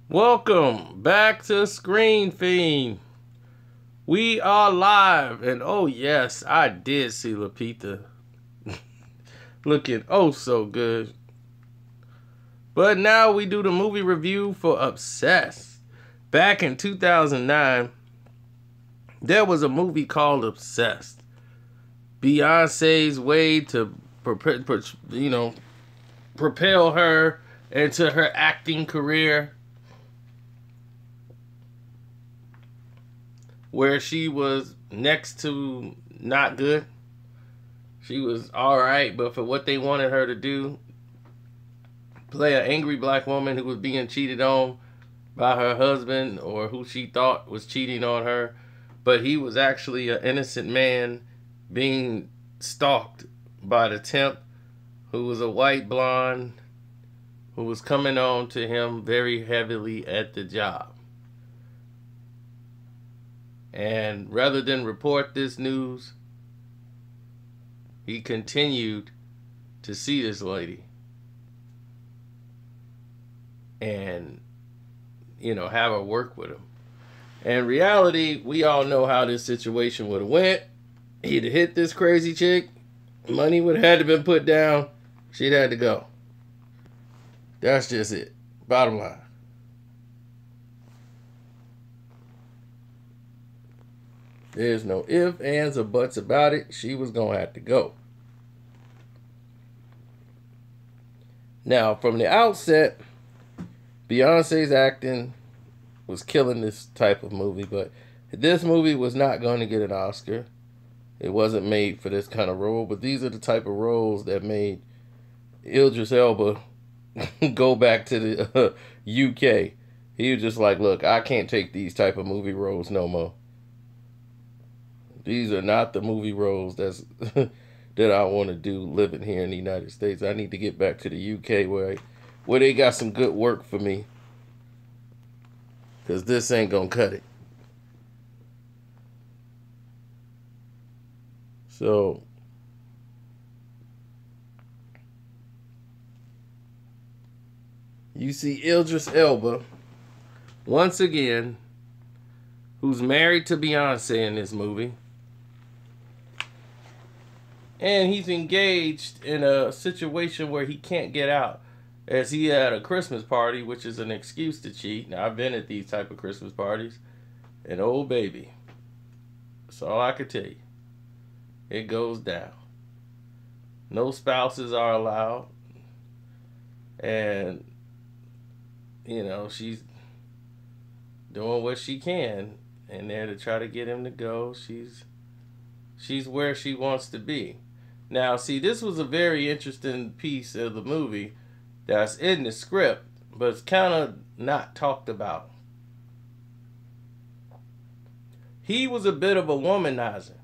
Welcome back to Screen Fiend. We are live, and oh yes, I did see Lupita looking oh so good. But now we do the movie review for Obsessed. Back in 2009, there was a movie called Obsessed. Beyonce's way to propel her into her acting career, where she was next to not good. She was alright, but for what they wanted her to do, play an angry black woman who was being cheated on by her husband, or who she thought was cheating on her, but he was actually an innocent man being stalked by the temp, who was a white blonde who was coming on to him very heavily at the job. And rather than report this news, he continued to see this lady and, have her work with him. In reality, we all know how this situation would have went. He'd have hit this crazy chick. Money would have had to been put down. She'd had to go. That's just it. Bottom line. There's no ifs, ands, or buts about it. She was going to have to go. Now, from the outset, Beyonce's acting was killing this type of movie, but this movie was not going to get an Oscar. It wasn't made for this kind of role, but these are the type of roles that made Idris Elba go back to the UK. He was just like, look, I can't take these type of movie roles no more. These are not the movie roles that I want to do living here in the United States. I need to get back to the UK where they got some good work for me. Because this ain't going to cut it. So, you see Idris Elba, once again, who's married to Beyonce in this movie. And he's engaged in a situation where he can't get out, as he had a Christmas party, which is an excuse to cheat. Now, I've been at these type of Christmas parties, and oh baby, that's all I could tell you. It goes down. No spouses are allowed, and she's doing what she can in there to try to get him to go. She's where she wants to be. Now, see, this was a very interesting piece of the movie that's in the script, but it's kind of not talked about. He was a bit of a womanizer.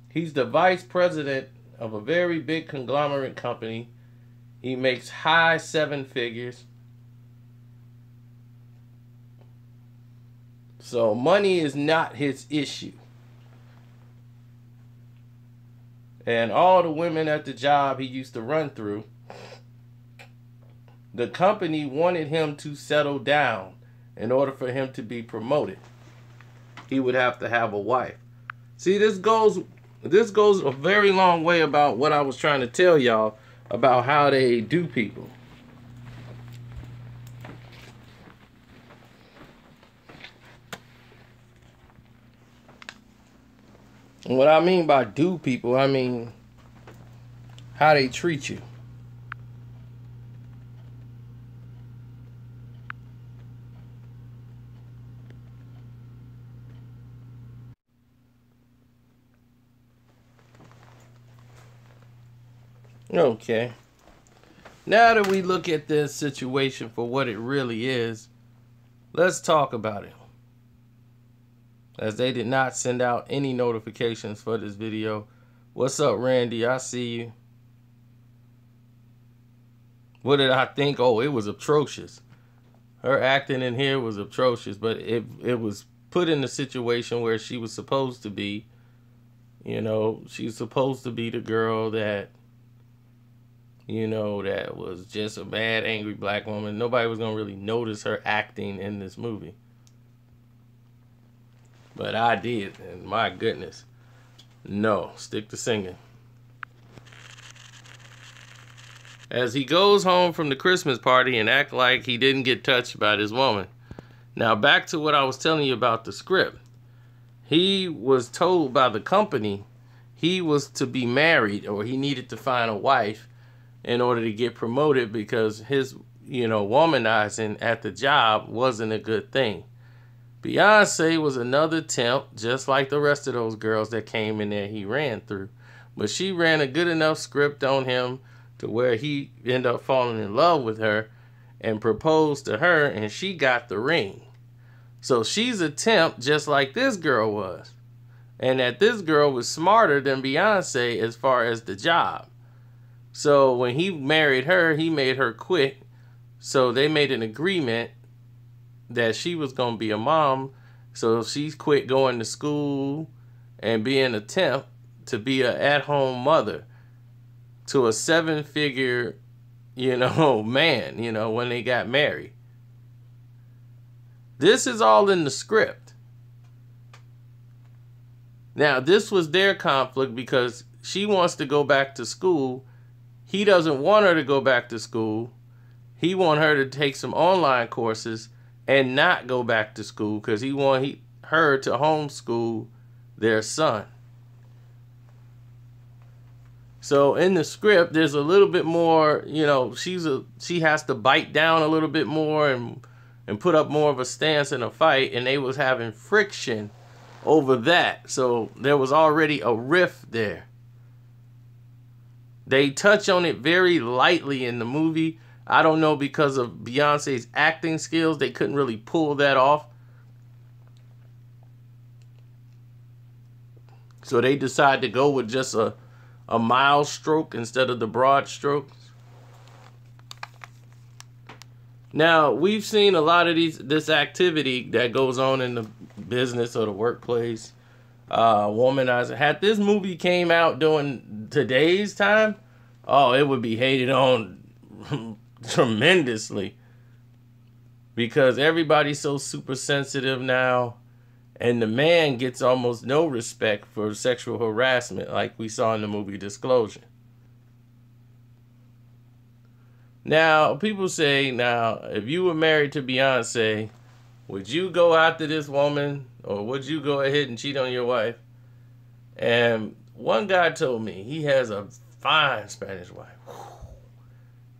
He's the vice president of a very big conglomerate company. He makes high 7 figures. So money is not his issue. And all the women at the job he used to run through, the company wanted him to settle down in order for him to be promoted. He would have to have a wife. See, this goes a very long way about what I was trying to tell y'all about how they do people. And what I mean by do people, I mean how they treat you. Okay. Now that we look at this situation for what it really is, let's talk about it. As they did not send out any notifications for this video. What's up, Randy? I see you. What did I think? Oh, it was atrocious. Her acting in here was atrocious, but it was put in a situation where she was supposed to be. She's supposed to be the girl that you know, that was just a bad, angry black woman. Nobody was going to really notice her acting in this movie. But I did, and my goodness. No, stick to singing. As he goes home from the Christmas party and act like he didn't get touched by this woman. Now, back to what I was telling you about the script. He was told by the company he was to be married, or he needed to find a wife in order to get promoted, because his, womanizing at the job wasn't a good thing. Beyonce was another temp, just like the rest of those girls that came in there he ran through. But she ran a good enough script on him to where he ended up falling in love with her and proposed to her, and she got the ring. So she's a temp just like this girl was. And that this girl was smarter than Beyonce as far as the job. So when he married her, he made her quit. So they made an agreement that she was going to be a mom. So she quit going to school and being a temp to be an at-home mother to a 7-figure, man, when they got married. This is all in the script. Now, this was their conflict because she wants to go back to school. He doesn't want her to go back to school. He wants her to take some online courses and not go back to school because he wants her to homeschool their son. So in the script, there's a little bit more, she has to bite down a little bit more and put up more of a stance in a fight, and they was having friction over that. So there was already a rift there. They touch on it very lightly in the movie. I don't know, because of Beyonce's acting skills, they couldn't really pull that off. So they decided to go with just a mild stroke instead of the broad strokes. Now, we've seen a lot of this activity that goes on in the business or the workplace. Womanizer. Had this movie came out during today's time, oh, it would be hated on tremendously. Because everybody's so super sensitive now. And the man gets almost no respect for sexual harassment like we saw in the movie Disclosure. Now, people say, if you were married to Beyonce, would you go after this woman, or would you go ahead and cheat on your wife? And one guy told me he has a fine Spanish wife.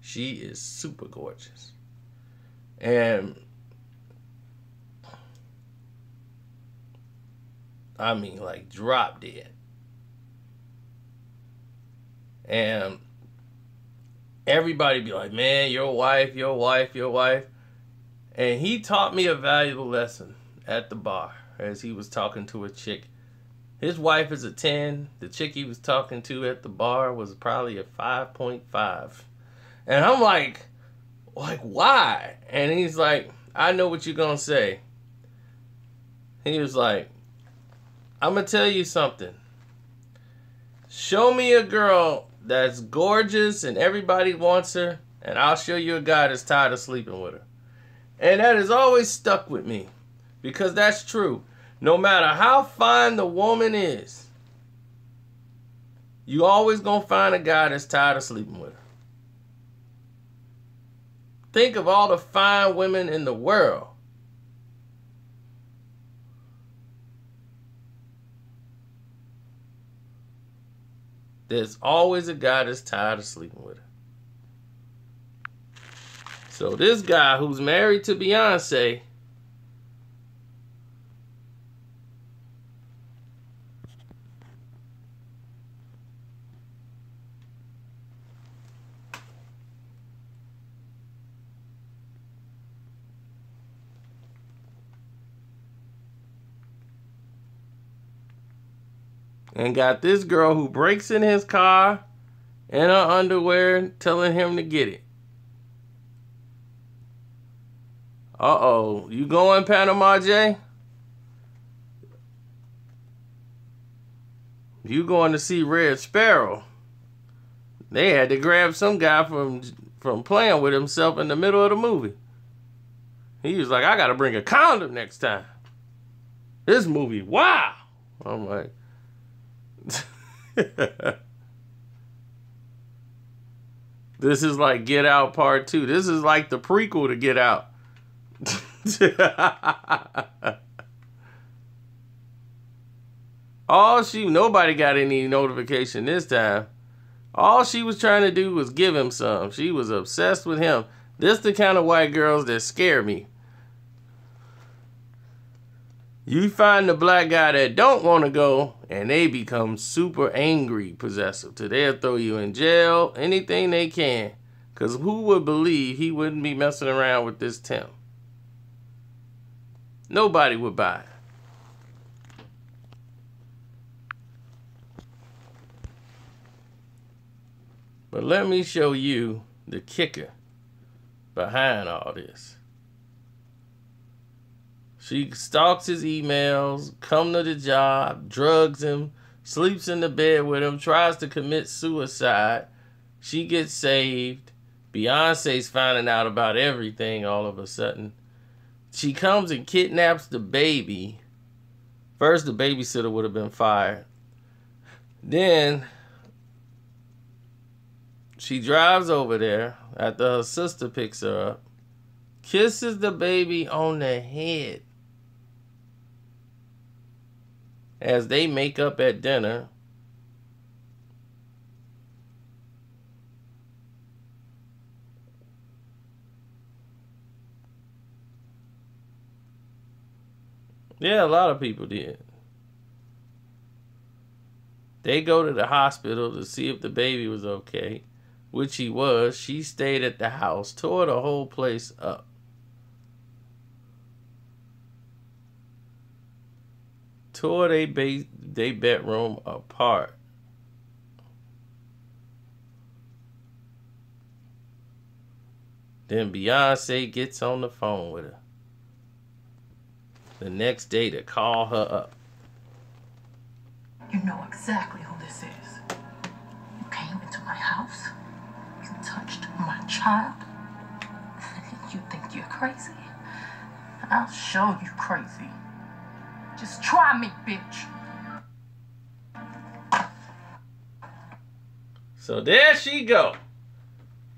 She is super gorgeous. And I mean, like, drop dead. And everybody be like, man, your wife, your wife, your wife. And he taught me a valuable lesson at the bar as he was talking to a chick. His wife is a 10. The chick he was talking to at the bar was probably a 5.5. And I'm like, why? And he's like, I know what you're going to say. He was like, I'm going to tell you something. Show me a girl that's gorgeous and everybody wants her, and I'll show you a guy that's tired of sleeping with her. And that has always stuck with me, because that's true. No matter how fine the woman is, you always gonna find a guy that's tired of sleeping with her. Think of all the fine women in the world. There's always a guy that's tired of sleeping with her. So this guy who's married to Beyonce, and got this girl who breaks in his car in her underwear telling him to get it. Uh-oh. You going, Panama J? You going to see Red Sparrow. They had to grab some guy from playing with himself in the middle of the movie. He was like, I gotta bring a condom next time. This movie, wow. I'm like, this is like Get Out Part 2. This is like the prequel to Get Out. Nobody got any notification this time. All she was trying to do was give him some. She was obsessed with him. This the kind of white girls that scare me. You find the black guy that don't want to go, and they become super angry, possessive. Till they'll throw you in jail, anything they can. Because who would believe he wouldn't be messing around with this Tim? Nobody would buy it. But let me show you the kicker behind all this. She stalks his emails, comes to the job, drugs him, sleeps in the bed with him, tries to commit suicide. She gets saved. Beyonce's finding out about everything all of a sudden. She comes and kidnaps the baby. First, the babysitter would have been fired. Then she drives over there after her sister picks her up, kisses the baby on the head as they make up at dinner. Yeah, a lot of people did. They go to the hospital to see if the baby was okay, which he was. She stayed at the house, tore the whole place up. Tore they bedroom apart. Then Beyonce gets on the phone with her the next day to call her up. You know exactly who this is. You came into my house. You touched my child. You think you're crazy? I'll show you crazy. Just try me, bitch. So there she go.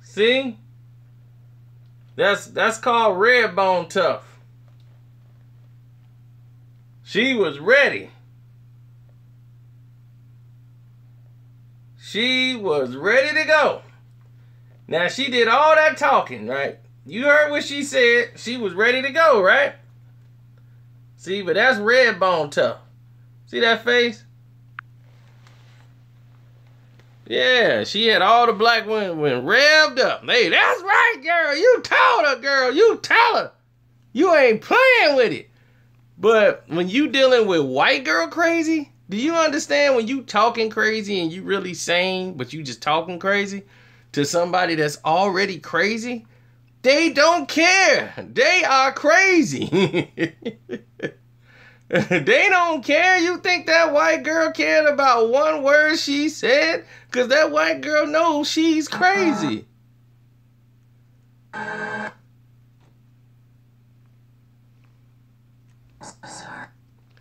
See? That's called red bone tough. She was ready. She was ready to go. Now, she did all that talking, right? You heard what she said. She was ready to go, right? See, but that's red bone tough. See that face? Yeah, she had all the black women revved up. Hey, that's right, girl. You told her, girl. You tell her. You ain't playing with it. But when you dealing with white girl crazy, do you understand when you talking crazy and you really sane, but you just talking crazy to somebody that's already crazy? They don't care. They are crazy. They don't care. You think that white girl cared about one word she said? Because that white girl knows she's crazy.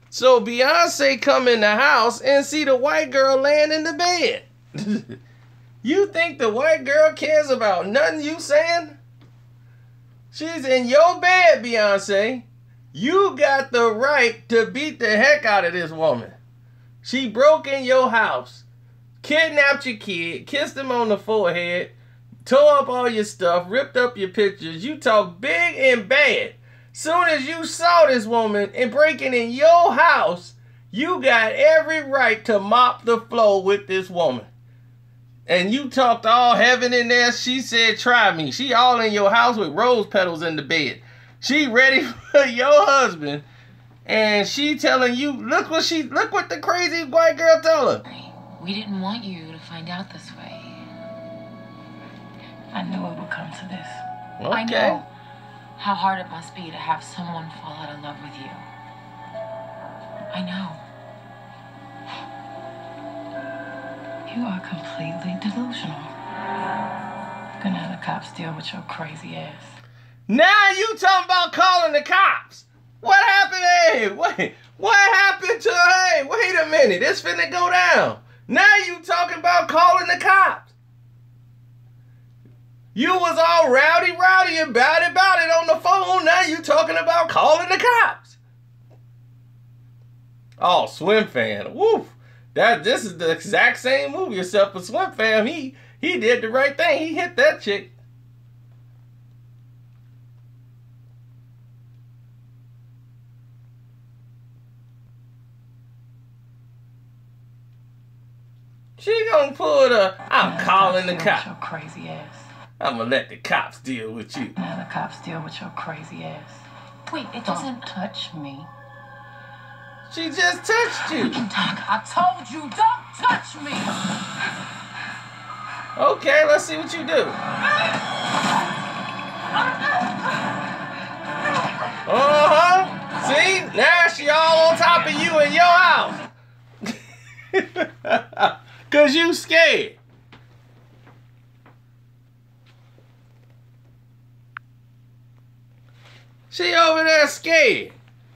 So Beyonce come in the house and see the white girl laying in the bed. You think the white girl cares about nothing you saying? She's in your bed, Beyonce. You got the right to beat the heck out of this woman. She broke in your house, kidnapped your kid, kissed him on the forehead, tore up all your stuff, ripped up your pictures. You talk big and bad. Soon as you saw this woman and breaking in your house, you got every right to mop the floor with this woman. And you talked all heaven in there. She said, try me. She all in your house with rose petals in the bed. She ready for your husband. And she telling you, look what the crazy white girl told her. We didn't want you to find out this way. I knew it would come to this. Okay. I know how hard it must be to have someone fall out of love with you. I know. You are completely delusional. Gonna have the cops deal with your crazy ass. Now you talking about calling the cops. What happened? Hey, wait. What happened to, hey, wait a minute. This finna go down. Now you talking about calling the cops. You was all rowdy about it on the phone. Now you talking about calling the cops. Oh, Swim Fan. Woof. This is the exact same movie except for Swim Fan. He did the right thing. He hit that chick. She gonna pull the, I'm calling the cops. Your crazy ass. I'm gonna let the cops deal with you. Now the cops deal with your crazy ass. Wait, it doesn't touch me. She just touched you. I told you, don't touch me. Okay, let's see what you do. See? Now she all on top of you in your house. Cause you scared. She over there scared.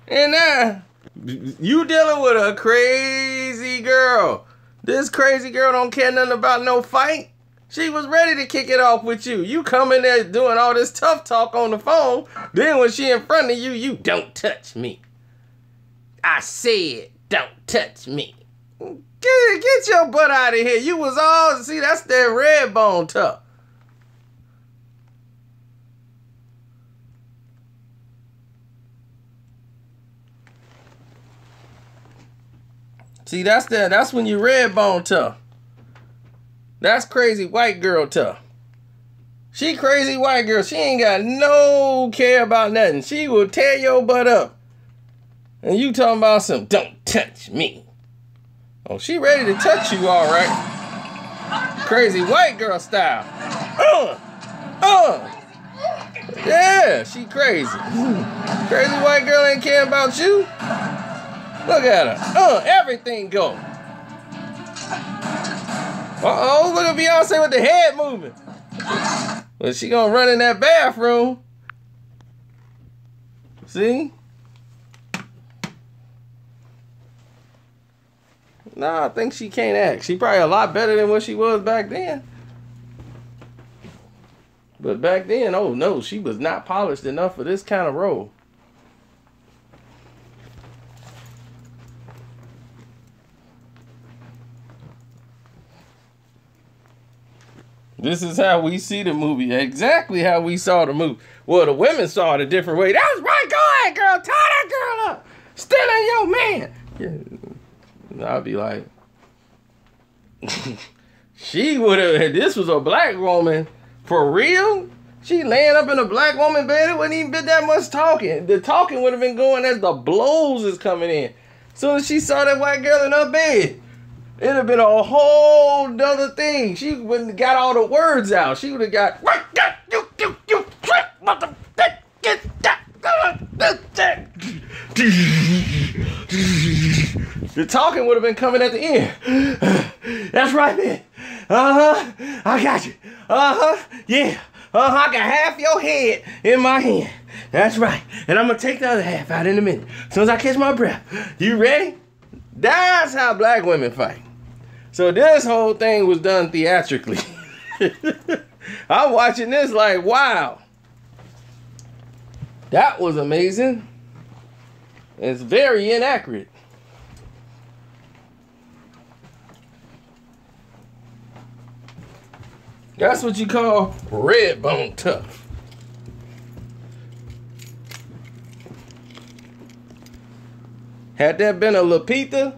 And now you dealing with a crazy girl. This crazy girl don't care nothing about no fight. She was ready to kick it off with you. You come in there doing all this tough talk on the phone. Then when she in front of you, you don't touch me. I said, don't touch me. Get your butt out of here. You was all, see, that's that red bone tough. See, that's when you red bone tough. That's crazy white girl tough. She crazy white girl. She ain't got no care about nothing. She will tear your butt up. And you talking about some, don't touch me. Oh, she ready to touch you all right. Crazy white girl style. Yeah, she crazy. Crazy white girl ain't care about you. Look at her. Everything go. Uh-oh, look at Beyonce with the head moving. Well, she gonna run in that bathroom. See? Nah, I think she can't act. She probably a lot better than what she was back then. But back then, oh no, she was not polished enough for this kind of role. This is how we see the movie. Exactly how we saw the movie. Well, the women saw it a different way. That was right. Go ahead, girl. Tie that girl up. Stealing your man. Yeah. I'd be like, she would have, this was a black woman. For real? She laying up in a black woman bed. It wouldn't even been that much talking. The talking would have been going as the blows is coming in. As soon as she saw that white girl in her bed, it'd have been a whole nother thing. She wouldn't have got all the words out. She would have got, you mother, get that. The talking would have been coming at the end. That's right, man. I got you. Yeah. I got half your head in my hand. That's right. And I'm going to take the other half out in a minute. As soon as I catch my breath. You ready? That's how black women fight. So this whole thing was done theatrically. I'm watching this like, wow. That was amazing. It's very inaccurate. That's what you call red bone tough. Had that been a Lupita,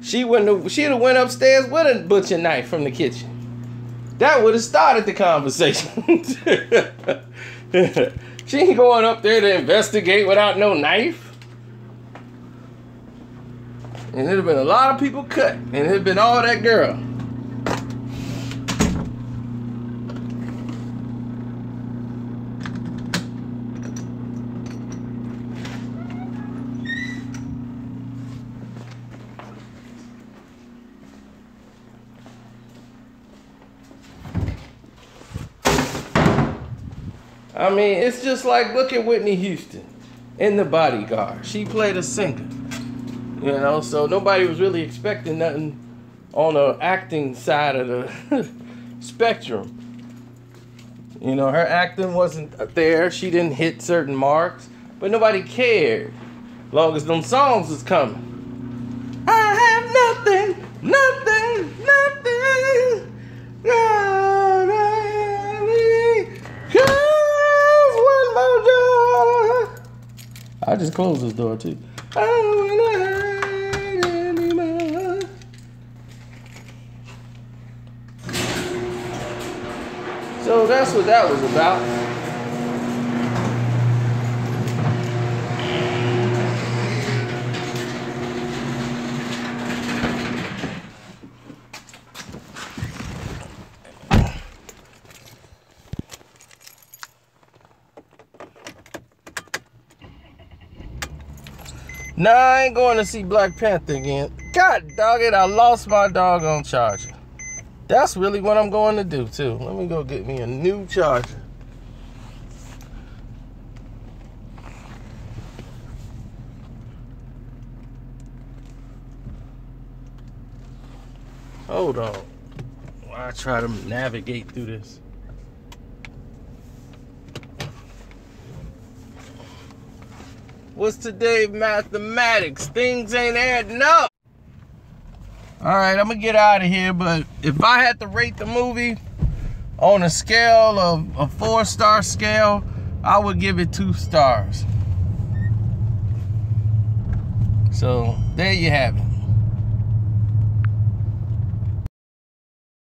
she'd have went upstairs with a butcher knife from the kitchen. That would have started the conversation. She ain't going up there to investigate without no knife. And it'd have been a lot of people cut. And it'd have been all that girl. I mean, it's just like, look at Whitney Houston in The Bodyguard. She played a singer, you know, so nobody was really expecting nothing on the acting side of the spectrum. You know, her acting wasn't there. She didn't hit certain marks, but nobody cared. As long as them songs was coming. I have nothing, nothing, nothing. Cause one more door. I just closed this door too. I don't wanna hide anymore. So that's what that was about. Nah, I ain't going to see Black Panther again. God dog it, I lost my doggone charger. That's really what I'm going to do too. Let me go get me a new charger. Hold on. While I try to navigate through this. What's today mathematics? Things ain't adding up. All right, I'm gonna get out of here, but if I had to rate the movie on a scale of a 4-star scale, I would give it 2 stars. So there you have it.